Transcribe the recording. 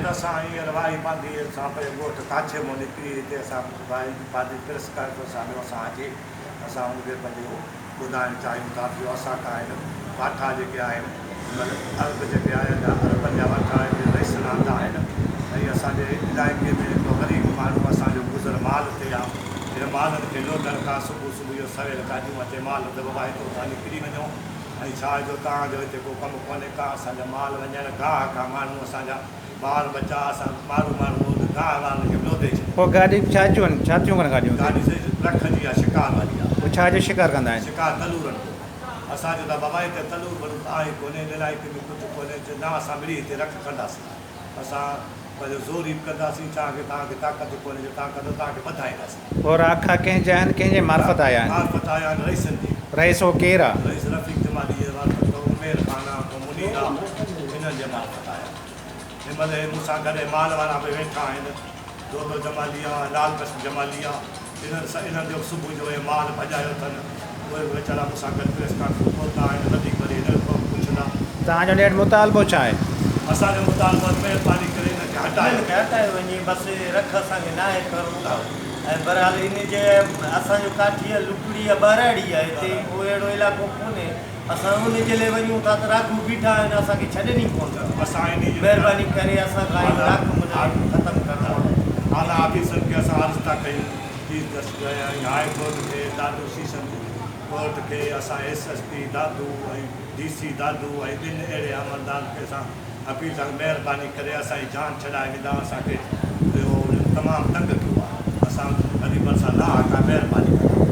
त असां हींअर वाई पंहिंजी असां पंहिंजे ॻोठ काछे मां निकिरी हिते असां वाई पंहिंजी तिरस्कार खां साम्हूं असां अची असां उनखे पंहिंजो ॿुधाइणु चाहियूं था जो असांखा आहिनि वाठा जेके आहिनि मतिलबु अरब जेके आहिनि अरबनि जा वाठा आहिनि रईस नांदा आहिनि ऐं असांजे इलाइक़े में हिकिड़ो ग़रीब माण्हू असांजो गुज़र माल ते आहे हिन मालनि खे लोटण खां सुबुह जो सवेल गाॾियूं अचे माल त बाबा हितां तव्हां निकिरी वञो ऐं छा जो तव्हांजो हिते को कमु कोन्हे का असांजा माल वञण गाह माण्हू असांजा ॿार बचा असां माण्हू गाह वारनि खे लोधे छॾे पोइ गाॾी छा थियूं कनि गाॾियूं गाॾी रख जी आहे शिकार वारी आहे पोइ छाजो शिकार कंदा आहिनि शिकार तलूरनि जो असांजो त बाबा हिते तलूर वलूर आहे कोन्हे इन इलाइक़े में कुझु कोन्हे न असां मिली हिते रख कंदासीं असां पंहिंजो ज़ोर ई कंदासीं तव्हांखे ताक़त कोन्हे जो तव्हां कंदो तव्हांखे ॿधाईंदासीं और आखा कंहिंजा आहिनि कंहिंजे मार्फत आया आहिनि मार्फत आया आहिनि रईसनि जी रईस हो केरु आहे रईस रफ़ीक जमाली उमेर खाना मुनीर हिननि जे मार्फत आया हिन महिल मूंसां गॾु माल वारा बि वेठा आहिनि दोदो जमालिया लाल कृष्ण जमालिया इन्हनि जो सुबुह जो इहे माल भॼायो अथनि उहे बि वीचारा मूंसां गॾु प्रेस कॉन्फ्रेंस पहुता आहिनि वधीक वरी हिन खां पुछंदा तव्हांजो नेठि मुतालबो छा आहे असांजो मुतालबो महिरबानी करे हिनखे हटाए वञे बसि रख असांखे न आहे करूं ऐं बहरहाल इन जे असांजो काठी आहे लुकड़ी आहे ॿाराड़ी आहे हिते उहो अहिड़ो इलाइक़ो कोन्हे असां उन जे लाइ वञूं था त राखू बीठा आहिनि असांखे छॾनि ई कोन था असां इन जी महिरबानी करे असां राख ख़तमु करणो आला ऑफिसरनि खे असां अर्ज़ु था कयूं चीफ जस्टिस ऐं हाई कोर्ट खे दादू सीशन कोर्ट खे असां SSP दादू ऐं DC दादू ऐं ॿिनि अहिड़े अमलदार खे असां अपील था महिरबानी करे असांजी जान छॾाए वेंदा असांखे तमामु तंग कयो आहे असां ग़रीबनि सां न महिरबानी